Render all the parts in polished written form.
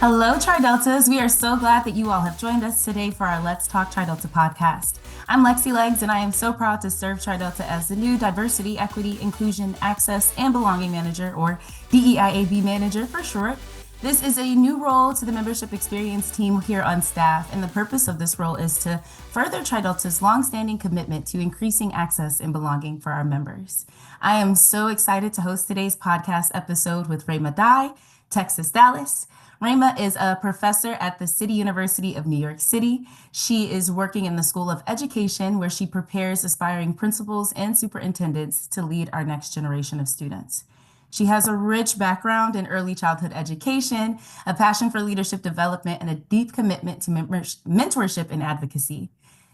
Hello, Tri Deltas. We are so glad that you all have joined us today for our Let's Talk Tri Delta podcast. I'm Lexi Leggs, and I am so proud to serve Tri Delta as the new Diversity, Equity, Inclusion, Access, and Belonging Manager, or DEIAB Manager for short. This is a new role to the membership experience team here on staff, and the purpose of this role is to further Tri Delta's longstanding commitment to increasing access and belonging for our members. I am so excited to host today's podcast episode with Rhema Dai, Texas, Dallas. Rhema is a professor at the City University of New York City. She is working in the School of Education, where she prepares aspiring principals and superintendents to lead our next generation of students. She has a rich background in early childhood education, a passion for leadership development, and a deep commitment to mentorship and advocacy.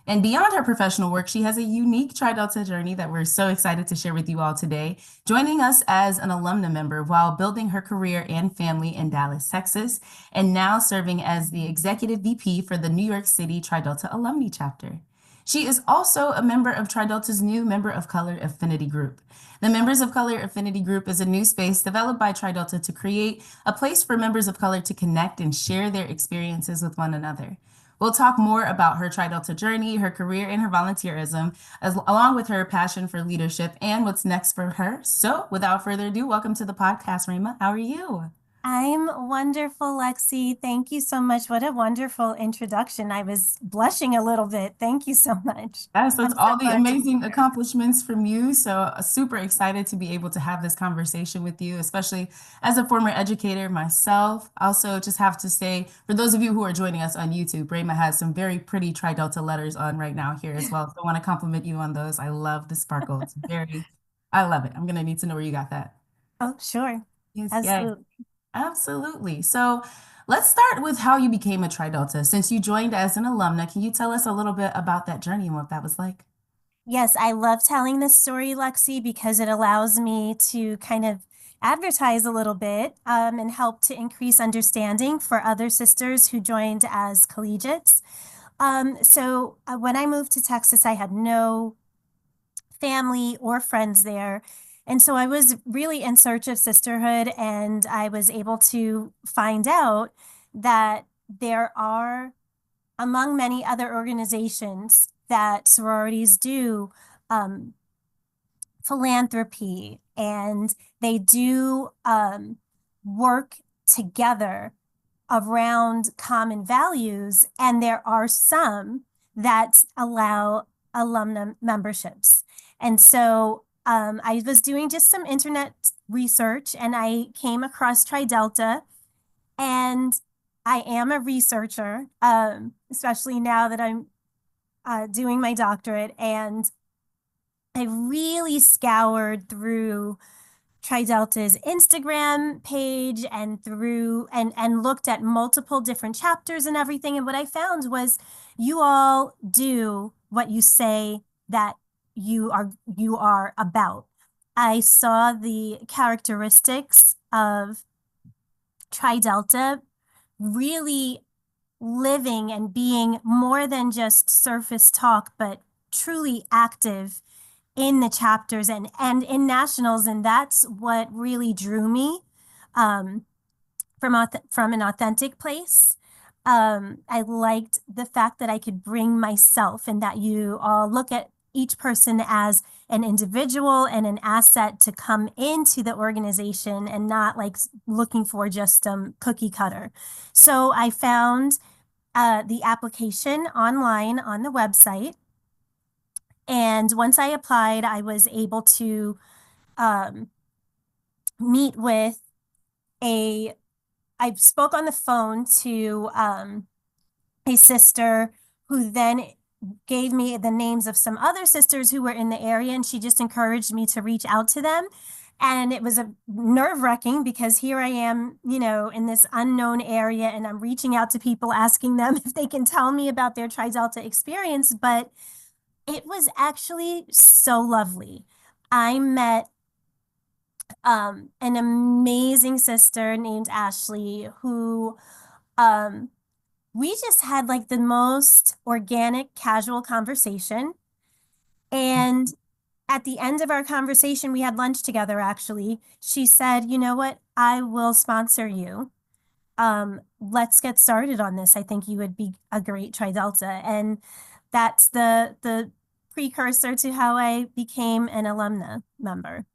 And beyond her professional work, she has a unique Tri Delta journey that we're so excited to share with you all today, joining us as an alumna member while building her career and family in Dallas, Texas, and now serving as the executive VP for the New York City Tri Delta Alumni Chapter. She is also a member of Tri Delta's new Member of Color Affinity Group. The Members of Color Affinity Group is a new space developed by Tri Delta to create a place for members of color to connect and share their experiences with one another. We'll talk more about her Tri Delta journey, her career, and her volunteerism, along with her passion for leadership and what's next for her. So, without further ado, welcome to the podcast, Rhema. How are you? I'm wonderful, Lexi. Thank you so much. What a wonderful introduction. I was blushing a little bit. Thank you so much. Yes, I'm that's so all the glad to be amazing here. accomplishments from you. So, super excited to be able to have this conversation with you, especially as a former educator myself. Also, just have to say, for those of you who are joining us on YouTube, Rhema has some very pretty Tri Delta letters on right now here as well. So, I want to compliment you on those. I love the sparkle. I love it. I'm going to need to know where you got that. Oh, sure. Yes, yes, Absolutely. absolutely. So, let's start with how you became a Tri Delta. Since you joined as an alumna, can you tell us a little bit about that journey and what that was like? Yes, I love telling this story, Lexi, because it allows me to kind of advertise a little bit and help to increase understanding for other sisters who joined as collegiates. When I moved to Texas, I had no family or friends there. And so I was really in search of sisterhood, and I was able to find out that there are, among many other organizations, that sororities do um, philanthropy, and they do work together around common values. And there are some that allow alumna memberships. And so I was doing just some internet research, and I came across Tri Delta, and I am a researcher, especially now that I'm doing my doctorate. And I really scoured through Tri Delta's Instagram page and looked at multiple different chapters and everything. And what I found was you all do what you say that you are about. I saw the characteristics of Tri Delta really living and being more than just surface talk, but truly active in the chapters and in nationals. And that's what really drew me um, from an authentic place. I liked the fact that I could bring myself, and that you all look at each person as an individual and an asset to come into the organization, and not like looking for just cookie cutter. So I found the application online on the website. And once I applied, I was able to um, meet with a, I spoke on the phone to a sister who then gave me the names of some other sisters who were in the area, and she just encouraged me to reach out to them. And it was a nerve-wracking, because here I am, in this unknown area, and I'm reaching out to people asking them if they can tell me about their Tri Delta experience. But it was actually so lovely. I met an amazing sister named Ashley, who um, we just had like the most organic, casual conversation. And at the end of our conversation, we had lunch together, actually. She said, "You know what? I will sponsor you." let's get started on this. I think you would be a great Tri Delta. And that's the precursor to how I became an alumna member.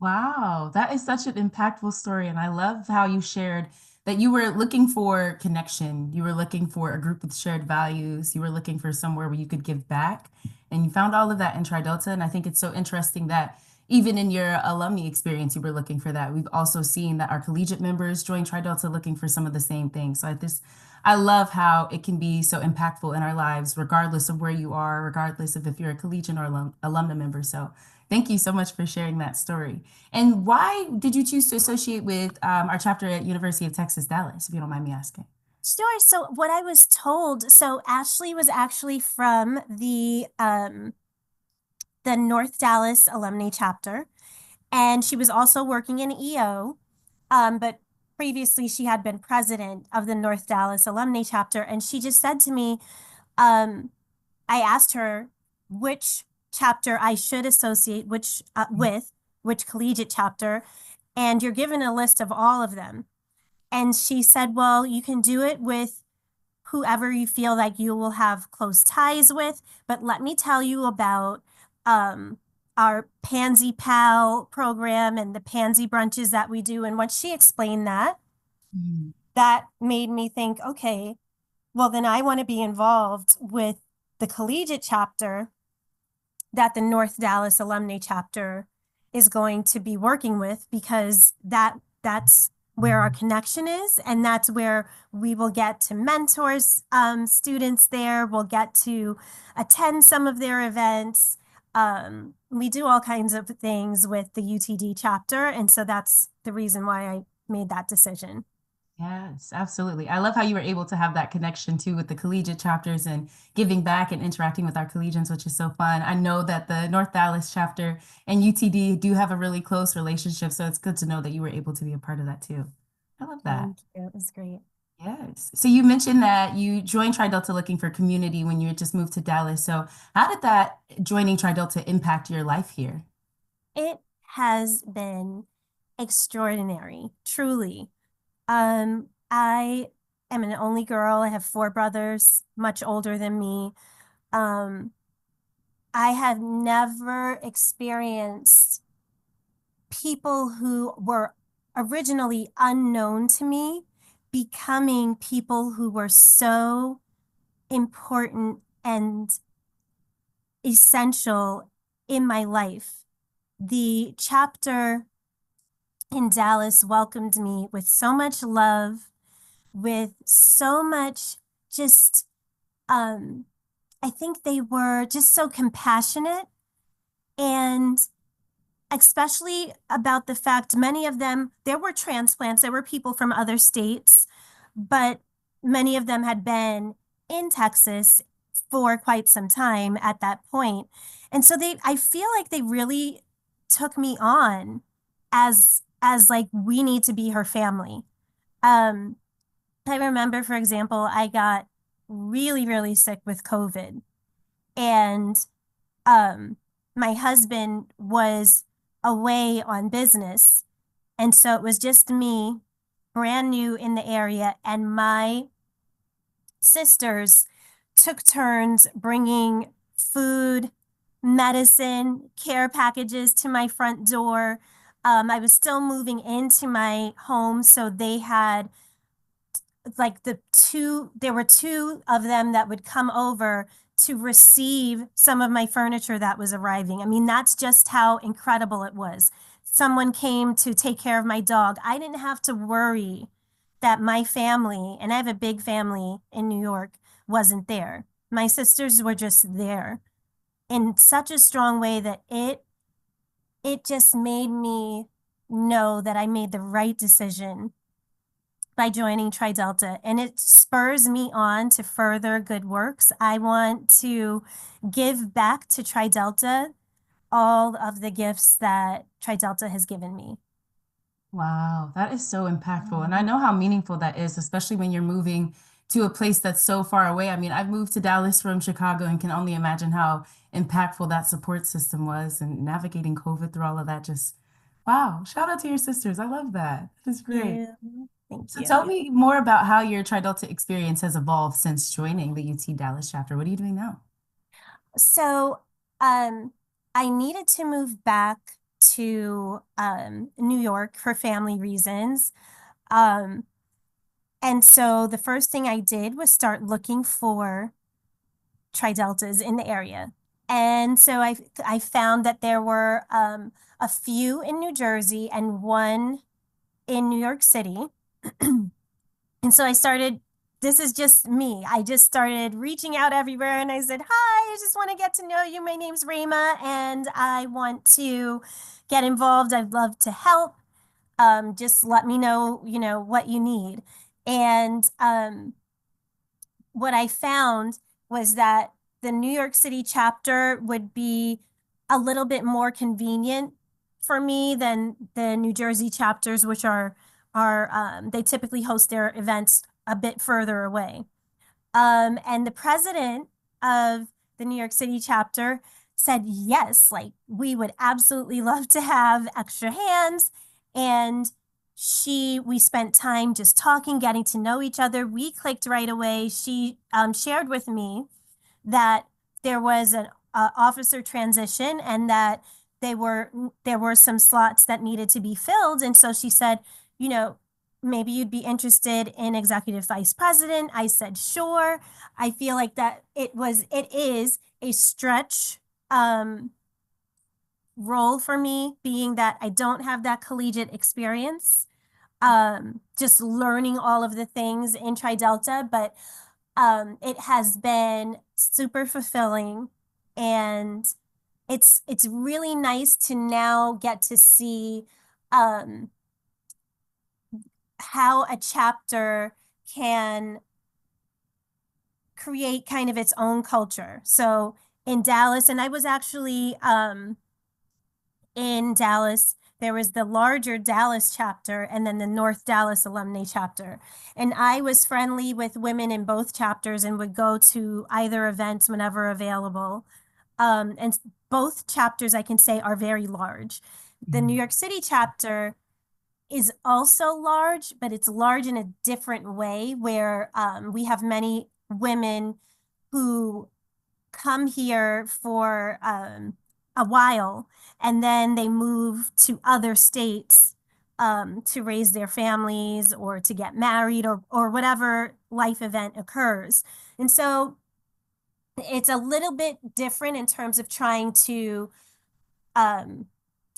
Wow, that is such an impactful story. And I love how you shared that you were looking for connection. You were looking for a group with shared values. You were looking for somewhere where you could give back. And you found all of that in Tri Delta. And I think it's so interesting that even in your alumni experience, you were looking for that. We've also seen that our collegiate members join Tri Delta looking for some of the same things. I love how it can be so impactful in our lives, regardless of where you are, regardless of if you're a collegiate or alumna member. So thank you so much for sharing that story. And why did you choose to associate with our chapter at University of Texas, Dallas, if you don't mind me asking? Sure. So what I was told, so Ashley was actually from the North Dallas alumni chapter, and she was also working in EO. But previously she had been president of the North Dallas alumni chapter, and she just said to me, um, I asked her which chapter I should associate with, which collegiate chapter, and you're given a list of all of them. And she said, well, you can do it with whoever you feel like you will have close ties with. But let me tell you about um, our Pansy Pal program and the Pansy brunches that we do. And once she explained that, Mm. that made me think, okay, well, then I want to be involved with the collegiate chapter that the North Dallas alumni chapter is going to be working with, because that's where our connection is, and that's where we will get to mentors students there. We'll get to attend some of their events. We do all kinds of things with the UTD chapter, and so that's the reason why I made that decision. Yes, absolutely. I love how you were able to have that connection too with the collegiate chapters and giving back and interacting with our collegians, which is so fun. I know that the North Dallas chapter and UTD do have a really close relationship, so it's good to know that you were able to be a part of that too. I love that. Thank you. It was great. Yes. So you mentioned that you joined Tri Delta looking for community when you had just moved to Dallas. So how did that joining Tri Delta impact your life here? It has been extraordinary, truly. I am an only girl. I have four brothers, much older than me. Um, I have never experienced people who were originally unknown to me becoming people who were so important and essential in my life. The chapter in Dallas welcomed me with so much love, with so much just, um, I think they were just so compassionate, and especially about the fact many of them, there were transplants, there were people from other states, but many of them had been in Texas for quite some time at that point. And so I feel like they really took me on as like, we need to be her family. Um, I remember, for example, I got really, really sick with COVID, and um, my husband was away on business. And so it was just me, brand new in the area, and my sisters took turns bringing food, medicine, care packages to my front door. I was still moving into my home, so they had like there were two of them that would come over to receive some of my furniture that was arriving. I mean, that's just how incredible it was. Someone came to take care of my dog. I didn't have to worry that my family, and I have a big family in New York, wasn't there. My sisters were just there in such a strong way that it just made me know that I made the right decision by joining Tri Delta, and it spurs me on to further good works. I want to give back to Tri Delta all of the gifts that Tri Delta has given me. Wow, that is so impactful. And I know how meaningful that is, especially when you're moving to a place that's so far away. I mean, I've moved to Dallas from Chicago and can only imagine how impactful that support system was and navigating COVID through all of that. Just wow, shout out to your sisters. I love that. That's great. Yeah. Thank So tell you. me more about how your Tri Delta experience has evolved since joining the UT Dallas chapter. What are you doing now? So, um, I needed to move back to New York for family reasons. Um, and so the first thing I did was start looking for Tri Deltas in the area. And so I found that there were a few in New Jersey and one in New York City. And so I started, this is just me. I just started reaching out everywhere and I said, hi, I just want to get to know you. My name's Rhema and I want to get involved. I'd love to help. Just let me know, what you need. And what I found was that the New York City chapter would be a little bit more convenient for me than the New Jersey chapters, which are they typically host their events a bit further away. And the president of the New York City chapter said, yes, like we would absolutely love to have extra hands. And we spent time just talking, getting to know each other. We clicked right away. She shared with me that there was an officer transition and that there were some slots that needed to be filled. And so she said, you know, maybe you'd be interested in executive vice president. I said, sure. I feel like that it is a stretch role for me, being that I don't have that collegiate experience, just learning all of the things in Tri Delta, but it has been super fulfilling, and it's really nice to now get to see um, how a chapter can create kind of its own culture. So in Dallas, and I was actually in Dallas. There was the larger Dallas chapter and then the North Dallas alumni chapter. And I was friendly with women in both chapters and would go to either events whenever available. And both chapters, I can say, are very large. The New York City chapter is also large, but it's large in a different way where we have many women who come here for a while and then they move to other states to raise their families or to get married or whatever life event occurs. And so it's a little bit different in terms of trying to um,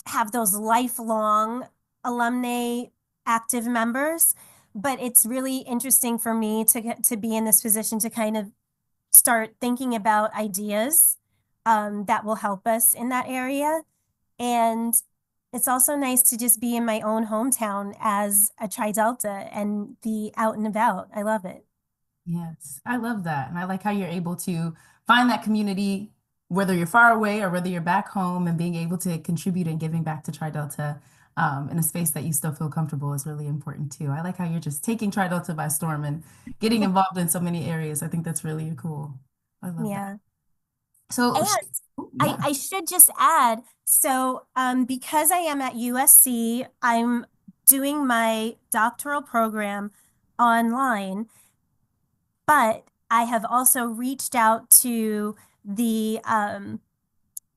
have those lifelong alumni active members. But it's really interesting for me to get to be in this position to kind of start thinking about ideas that will help us in that area. And it's also nice to just be in my own hometown as a Tri Delta and be out and about. I love it. Yes, I love that. And I like how you're able to find that community, whether you're far away or whether you're back home, and being able to contribute and giving back to Tri Delta in a space that you still feel comfortable is really important too. I like how you're just taking Tri Delta by storm and getting involved in so many areas. I think that's really cool. I love that. Yeah. So, And yeah. I should just add, so because I am at USC, I'm doing my doctoral program online, but I have also reached out to the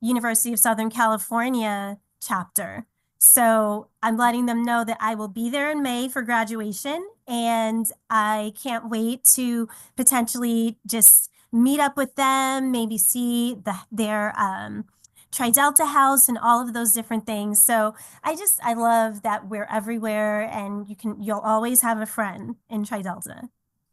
University of Southern California chapter. So I'm letting them know that I will be there in May for graduation, and I can't wait to potentially just meet up with them, maybe see their Tri Delta house and all of those different things. So I love that we're everywhere, and you'll always have a friend in Tri Delta.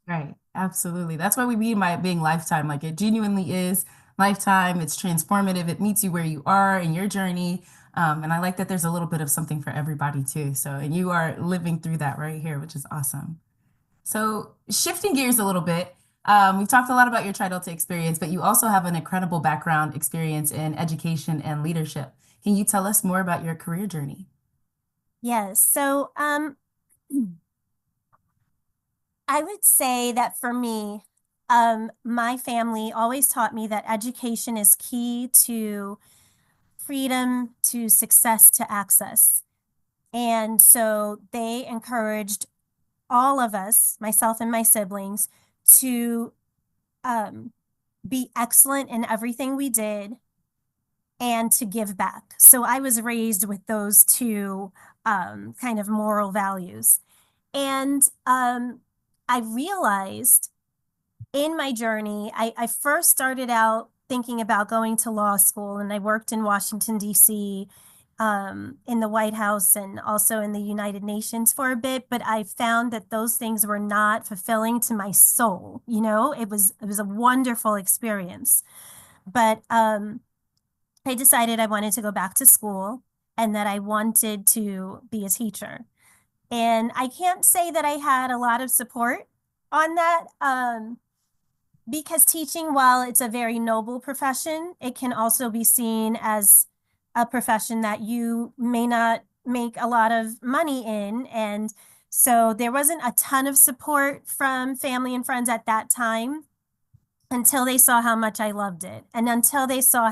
Right. Absolutely. That's why we mean by it being lifetime. Like it genuinely is lifetime. It's transformative. It meets you where you are in your journey. And I like that there's a little bit of something for everybody too. So, and you are living through that right here, which is awesome. So, shifting gears a little bit, we've talked a lot about your Tri Delta experience, but you also have an incredible background experience in education and leadership. Can you tell us more about your career journey? Yes. So I would say that for me, my family always taught me that education is key to freedom, to success, to access. And so they encouraged all of us, myself and my siblings, to um, be excellent in everything we did and to give back. So I was raised with those two kind of moral values. And I realized in my journey, I first started out thinking about going to law school, and I worked in Washington, D.C., in the White House and also in the United Nations for a bit, but I found that those things were not fulfilling to my soul. You know, it was a wonderful experience. But I decided I wanted to go back to school and that I wanted to be a teacher. And I can't say that I had a lot of support on that. Because teaching, while it's a very noble profession, it can also be seen as a profession that you may not make a lot of money in. And so there wasn't a ton of support from family and friends at that time until they saw how much I loved it and until they saw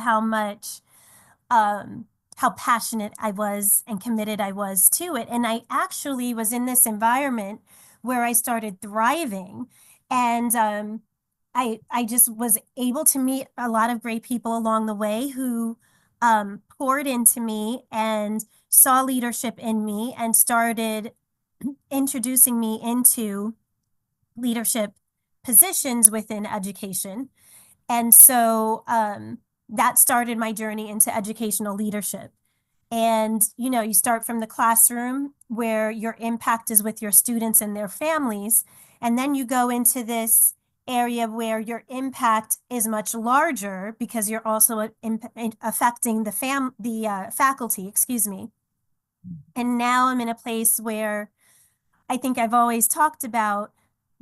um, how passionate I was and committed I was to it. And I actually was in this environment where I started thriving. And I just was able to meet a lot of great people along the way who poured into me and saw leadership in me and started introducing me into leadership positions within education. And so that started my journey into educational leadership. And, you know, you start from the classroom where your impact is with your students and their families. And then you go into this area where your impact is much larger because you're also affecting the faculty, excuse me. And now I'm in a place where I think I've always talked about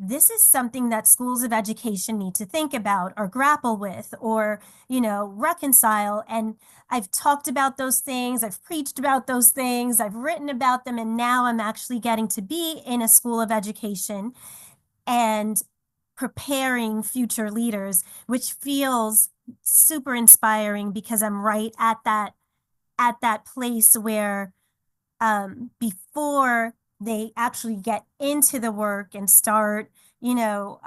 this is something that schools of education need to think about or grapple with or, you know, reconcile. And I've talked about those things, I've preached about those things, I've written about them, and now I'm actually getting to be in a school of education and preparing future leaders, which feels super inspiring because I'm right at that place where before they actually get into the work and start, you know,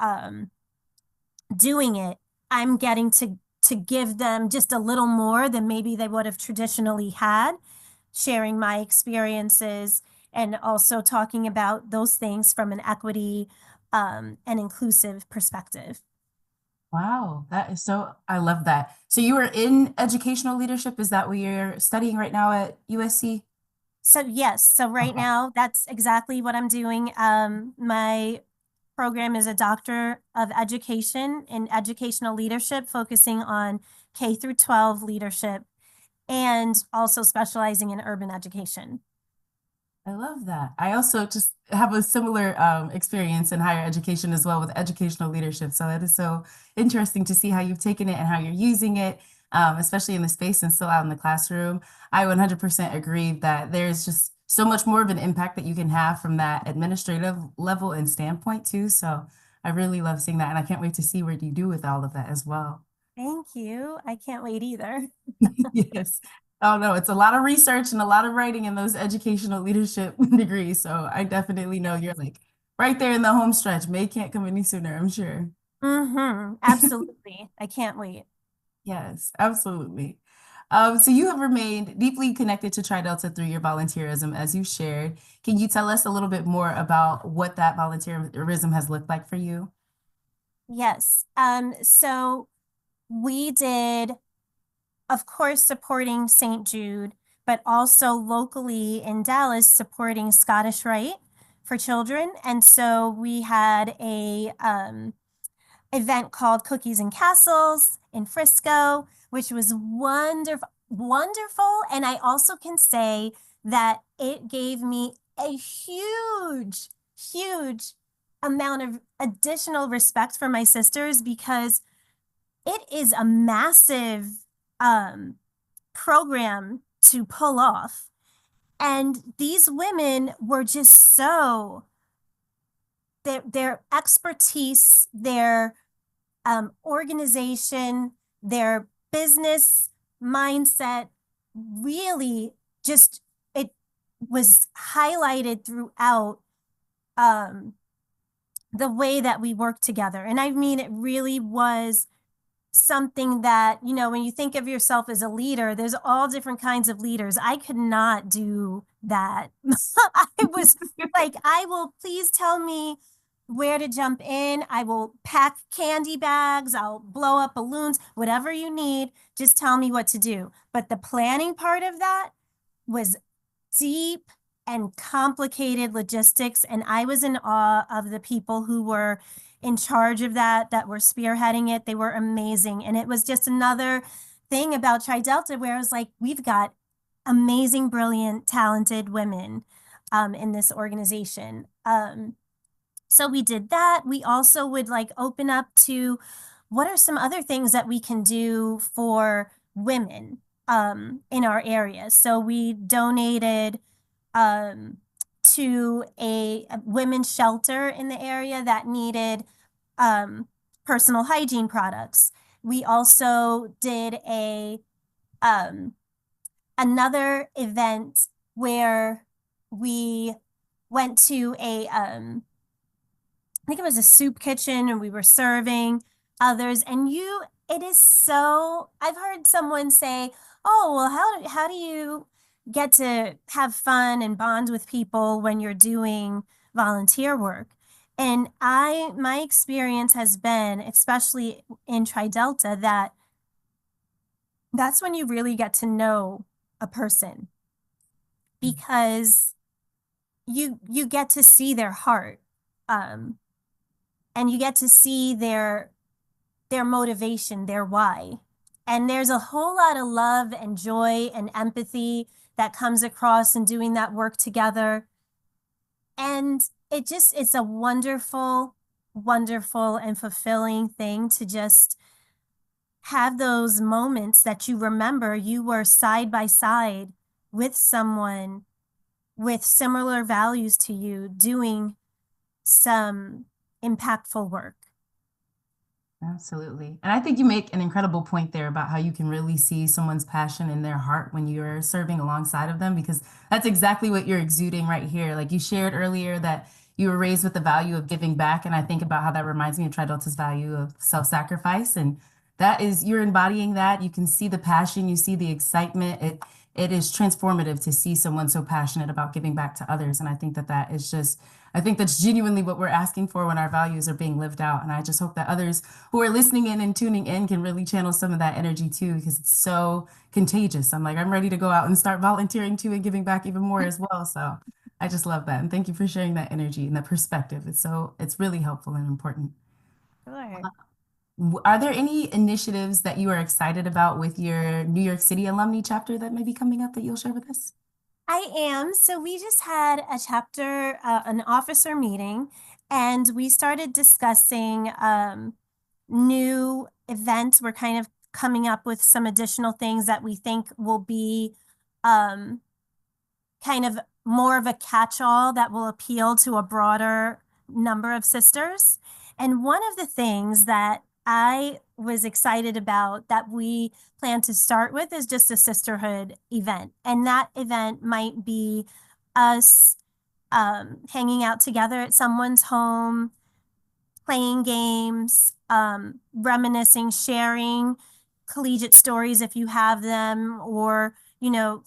doing it, I'm getting to give them just a little more than maybe they would have traditionally had, sharing my experiences and also talking about those things from an equity and inclusive perspective. Wow, that is so, I love that. So you were in educational leadership. Is that what you're studying right now at USC? So yes, so right Okay. now that's exactly what I'm doing. My program is a Doctor of Education in Educational Leadership, focusing on K through 12 leadership and also specializing in urban education. I love that. I also just have a similar experience in higher education as well with educational leadership. So it is so interesting to see how you've taken it and how you're using it, especially in the space and still out in the classroom. I 100% agree that there's just so much more of an impact that you can have from that administrative level and standpoint too. So I really love seeing that, and I can't wait to see what you do with all of that as well. Thank you. I can't wait either. Yes. Oh no, it's a lot of research and a lot of writing in those educational leadership degrees. So I definitely know you're like right there in the home stretch. May can't come any sooner, I'm sure. Absolutely. I can't wait. Yes, absolutely. So you have remained deeply connected to Tri Delta through your volunteerism, as you shared. Can you tell us a little bit more about what that volunteerism has looked like for you? Yes. So we did, of course, supporting St. Jude, but also locally in Dallas, supporting Scottish Rite for children. And so we had a event called Cookies and Castles in Frisco, which was wonderful, wonderful. And I also can say that it gave me a huge, huge amount of additional respect for my sisters because it is a massive um, program to pull off. And these women were just so, their expertise, their organization, their business mindset really just, it was highlighted throughout um, the way that we work together. And I mean, it really was something that, when you think of yourself as a leader, there's all different kinds of leaders. I could not do that. I was like, I will please tell me where to jump in. I will pack candy bags. I'll blow up balloons, whatever you need. Just tell me what to do. But the planning part of that was deep and complicated logistics. And I was in awe of the people who were in charge of that were spearheading it. They were amazing. And it was just another thing about Tri Delta where I was like, we've got amazing, brilliant, talented women in this organization. So we did that. We also would like open up to what are some other things that we can do for women in our area. So we donated um, to a women's shelter in the area that needed um, personal hygiene products. We also did a another event where we went to I think it was a soup kitchen and we were serving others. And it is so, I've heard someone say, oh, well, how do you get to have fun and bond with people when you're doing volunteer work? And my experience has been, especially in Tri Delta, that's when you really get to know a person because you get to see their heart. Um, and you get to see their motivation, their why. And there's a whole lot of love and joy and empathy that comes across in doing that work together. And it's a wonderful, wonderful and fulfilling thing to just have those moments that you remember you were side by side with someone with similar values to you doing some impactful work. Absolutely. And I think you make an incredible point there about how you can really see someone's passion in their heart when you're serving alongside of them, because that's exactly what you're exuding right here. Like you shared earlier that you were raised with the value of giving back. And I think about how that reminds me of Tri Delta's value of self-sacrifice. And that is, you're embodying that. You can see the passion, you see the excitement. It is transformative to see someone so passionate about giving back to others. And I think that is just, I think that's genuinely what we're asking for when our values are being lived out. And I just hope that others who are listening in and tuning in can really channel some of that energy too, because it's so contagious. I'm ready to go out and start volunteering too and giving back even more as well. So I just love that. And thank you for sharing that energy and that perspective. It's really helpful and important. Sure. Are there any initiatives that you are excited about with your New York City alumni chapter that may be coming up that you'll share with us? I am. So we just had a chapter, an officer meeting, and we started discussing new events. We're kind of coming up with some additional things that we think will be um, kind of more of a catch-all that will appeal to a broader number of sisters. And one of the things that I was excited about that we plan to start with is just a sisterhood event. And that event might be us hanging out together at someone's home, playing games, reminiscing, sharing collegiate stories if you have them, or,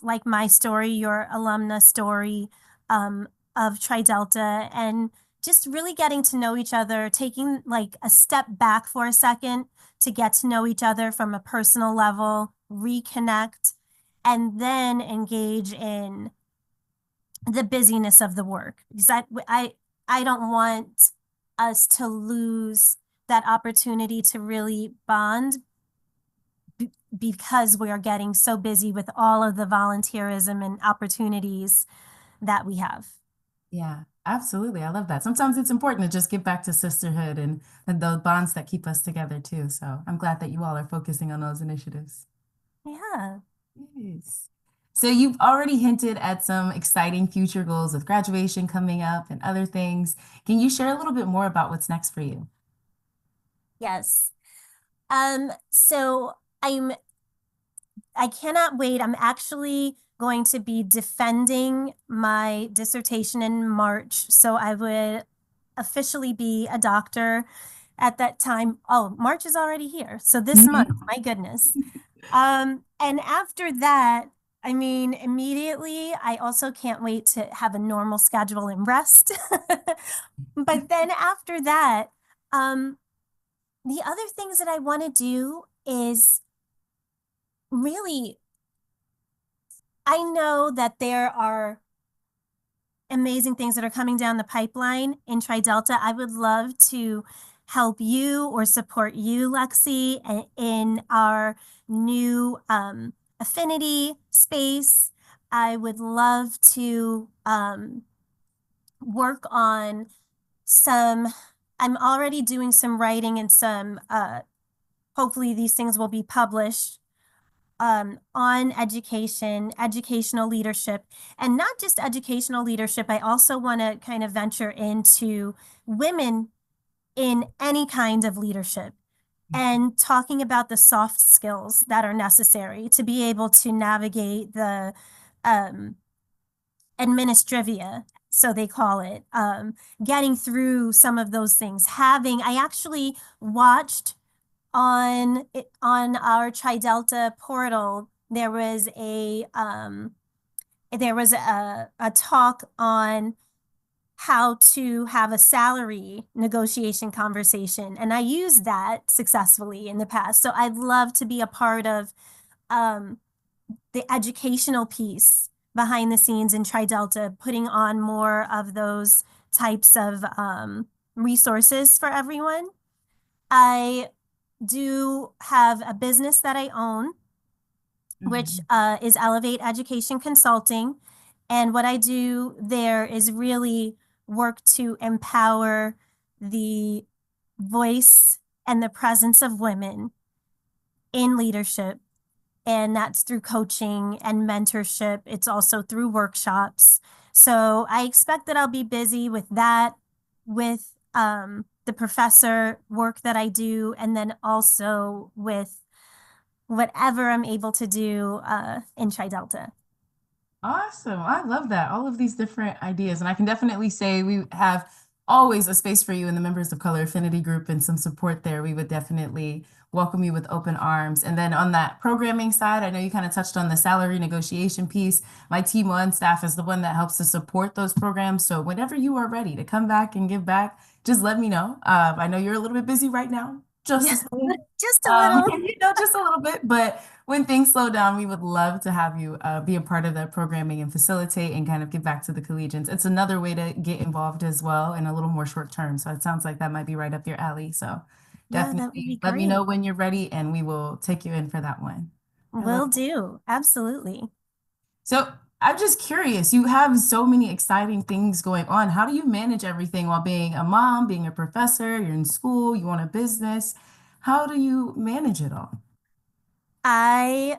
like my story, your alumna story of Tri Delta, and just really getting to know each other, taking like a step back for a second to get to know each other from a personal level, reconnect, and then engage in the busyness of the work. Because I don't want us to lose that opportunity to really bond because we are getting so busy with all of the volunteerism and opportunities that we have. Yeah, absolutely. I love that. Sometimes it's important to just get back to sisterhood and those bonds that keep us together too. So I'm glad that you all are focusing on those initiatives. Yeah. Yes. So you've already hinted at some exciting future goals with graduation coming up and other things. Can you share a little bit more about what's next for you? Yes. So I cannot wait. I'm actually going to be defending my dissertation in March. So I would officially be a doctor at that time. Oh, March is already here. So this month, Mhm. my goodness. And after that, I mean, immediately, I also can't wait to have a normal schedule and rest. But then after that, um, the other things that I want to do is really, I know that there are amazing things that are coming down the pipeline in Tri Delta. I would love to help you or support you, Lexi, in our new affinity space. I would love to work on some, I'm already doing some writing and some, hopefully these things will be published on education, educational leadership, and not just educational leadership. I also want to kind of venture into women in any kind of leadership and talking about the soft skills that are necessary to be able to navigate the um, administrivia, so they call it, getting through some of those things. I actually watched on our Tri Delta portal, there was a talk on how to have a salary negotiation conversation, and I used that successfully in the past. So I'd love to be a part of um, the educational piece behind the scenes in Tri Delta, putting on more of those types of resources for everyone. I do have a business that I own, which Mhm. is Elevate Education Consulting. And what I do there is really work to empower the voice and the presence of women in leadership. And that's through coaching and mentorship. It's also through workshops. So I expect that I'll be busy with that, with the professor work that I do, and then also with whatever I'm able to do in Tri Delta. Awesome. I love that. All of these different ideas. And I can definitely say we have always a space for you in the Members of Color Affinity Group and some support there. We would definitely welcome you with open arms. And then on that programming side, I know you kind of touched on the salary negotiation piece. My team one staff is the one that helps to support those programs. So whenever you are ready to come back and give back, just let me know. I know you're a little bit busy right now, just Yeah, to say. just a little. Just a little bit, but when things slow down, we would love to have you be a part of the programming and facilitate and kind of give back to the collegians. It's another way to get involved as well and a little more short term. So it sounds like that might be right up your alley. So Yeah, that would be definitely let me know great. when you're ready and we will take you in for that one. I love Will do. Absolutely. so I'm just curious, you have so many exciting things going on. How do you manage everything while being a mom, being a professor, you're in school, you own a business? How do you manage it all? I,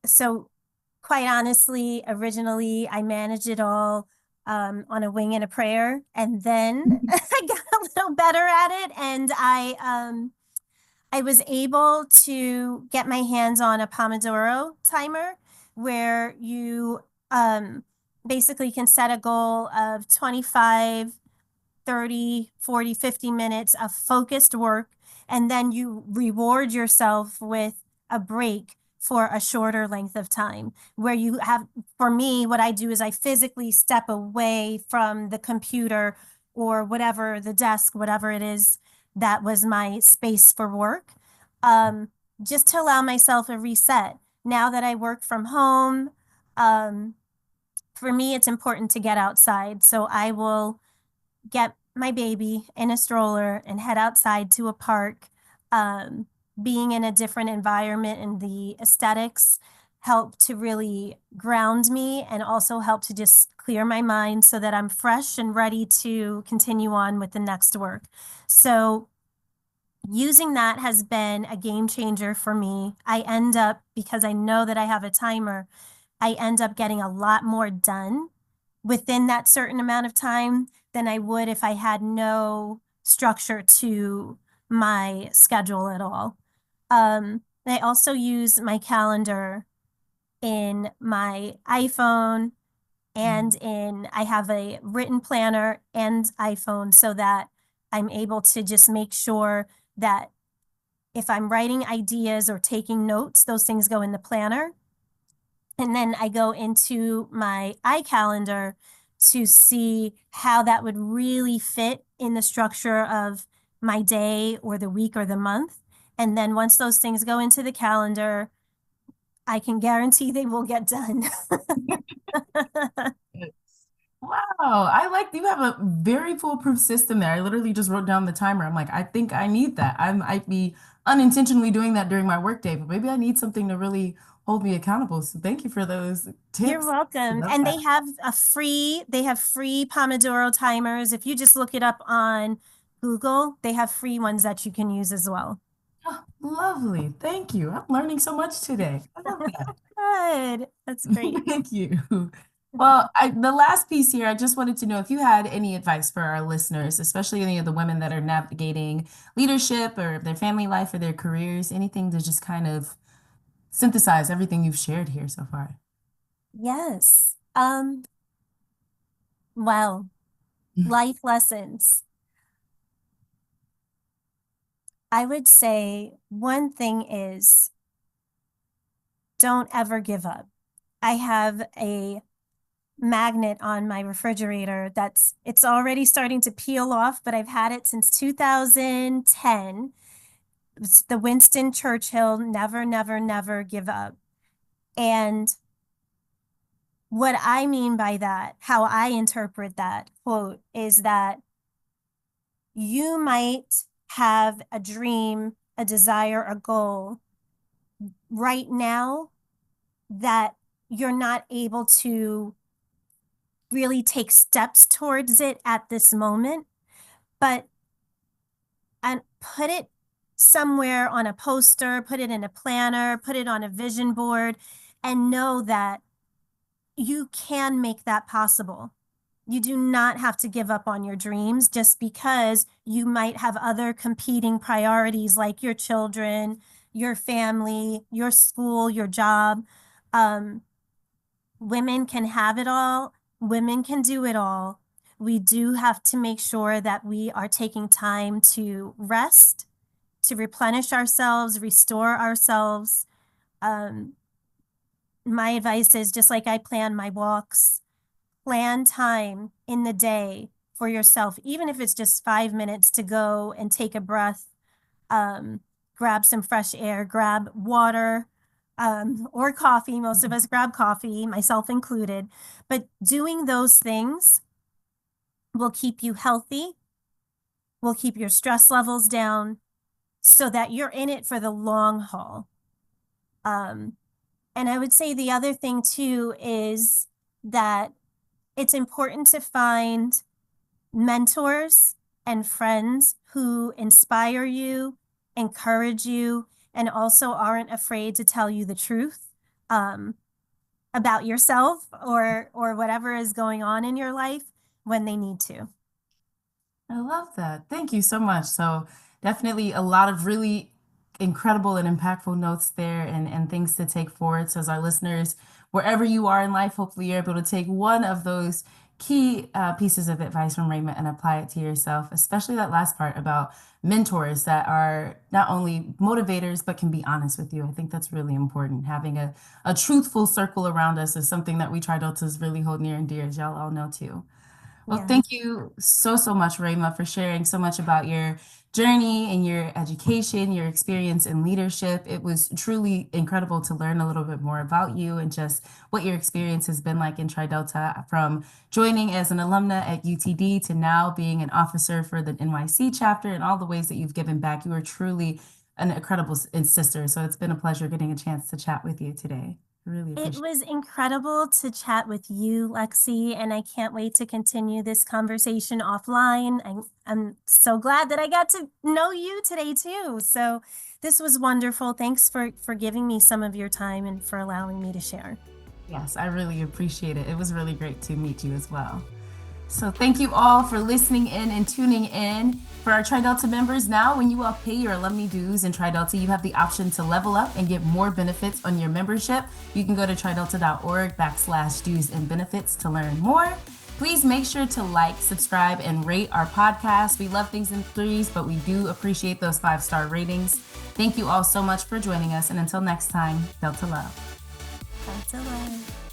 so quite honestly, originally I managed it all on a wing and a prayer, and then I got a little better at it, and I was able to get my hands on a Pomodoro timer where you basically can set a goal of 25, 30, 40, 50 minutes of focused work, and then you reward yourself with a break for a shorter length of time where you have, for me, what I do is I physically step away from the computer or whatever, the desk, whatever it is that was my space for work, um, just to allow myself a reset. Now that I work from home, um, for me, it's important to get outside. So I will get my baby in a stroller and head outside to a park. Um, Being in a different environment and the aesthetics help to really ground me and also help to just clear my mind so that I'm fresh and ready to continue on with the next work. So using that has been a game changer for me. I end up, because I know that I have a timer, I end up getting a lot more done within that certain amount of time than I would if I had no structure to my schedule at all. I also use my calendar in my iPhone and I have a written planner and iPhone so that I'm able to just make sure that if I'm writing ideas or taking notes, those things go in the planner. And then I go into my iCalendar to see how that would really fit in the structure of my day or the week or the month. And then once those things go into the calendar, I can guarantee they will get done. Wow, I like you have a very foolproof system there. I literally just wrote down the timer. I'm like, I think I need that. I might be unintentionally doing that during my workday, but maybe I need something to really hold me accountable. So thank you for those You're tips. I welcome. love And that. they have free Pomodoro timers. If you just look it up on Google, they have free ones that you can use as well. Oh, lovely. Thank you. I'm learning so much today. I love that. Good. That's great. Thank you. Well, the last piece here, I just wanted to know if you had any advice for our listeners, especially any of the women that are navigating leadership or their family life or their careers, anything to just kind of synthesize everything you've shared here so far. Yes. Well, life lessons. I would say one thing is don't ever give up. I have a magnet on my refrigerator it's already starting to peel off, but I've had it since 2010. It's the Winston Churchill, never, never, never give up. And what I mean by that, how I interpret that quote is that you might have a dream, a desire, a goal right now that you're not able to really take steps towards it at this moment, but and put it somewhere on a poster, put it in a planner, put it on a vision board, and know that you can make that possible. You do not have to give up on your dreams just because you might have other competing priorities like your children, your family, your school, your job. Um, Women can have it all. Women can do it all. We do have to make sure that we are taking time to rest, to replenish ourselves, restore ourselves. Um, my advice is just like I plan my walks, plan time in the day for yourself, even if it's just 5 minutes to go and take a breath, um, grab some fresh air, grab water, or coffee. Most of us grab coffee, myself included. But doing those things will keep you healthy, will keep your stress levels down so that you're in it for the long haul. Um, and I would say the other thing too is that it's important to find mentors and friends who inspire you, encourage you, and also aren't afraid to tell you the truth um, about yourself or whatever is going on in your life when they need to. I love that. Thank you so much. So definitely a lot of really incredible and impactful notes there and things to take forward. So as our listeners, wherever you are in life, hopefully you're able to take one of those key pieces of advice from Raymond and apply it to yourself, especially that last part about mentors that are not only motivators, but can be honest with you. I think that's really important. Having a truthful circle around us is something that we Tridultas really hold near and dear, as y'all all know too. Well, Yeah. thank you so, so much, Rhema, for sharing so much about your journey and your education, your experience in leadership. It was truly incredible to learn a little bit more about you and just what your experience has been like in Tri Delta, from joining as an alumna at UTD to now being an officer for the NYC chapter, and all the ways that you've given back. You are truly an incredible sister. So it's been a pleasure getting a chance to chat with you today. I really It appreciate was incredible to chat with you, Lexi, and I can't wait to continue this conversation offline. I'm so glad that I got to know you today too. So this was wonderful. Thanks for giving me some of your time and for allowing me to share. it. Yes, I really appreciate it. It was really great to meet you as well. So thank you all for listening in and tuning in. For our Tri Delta members, now when you all pay your alumni dues in Tri Delta, you have the option to level up and get more benefits on your membership. You can go to tridelta.org/dues and benefits to learn more. Please make sure to like, subscribe, and rate our podcast. We love things in threes, but we do appreciate those 5-star ratings. Thank you all so much for joining us. And until next time, Delta Love. Delta Love.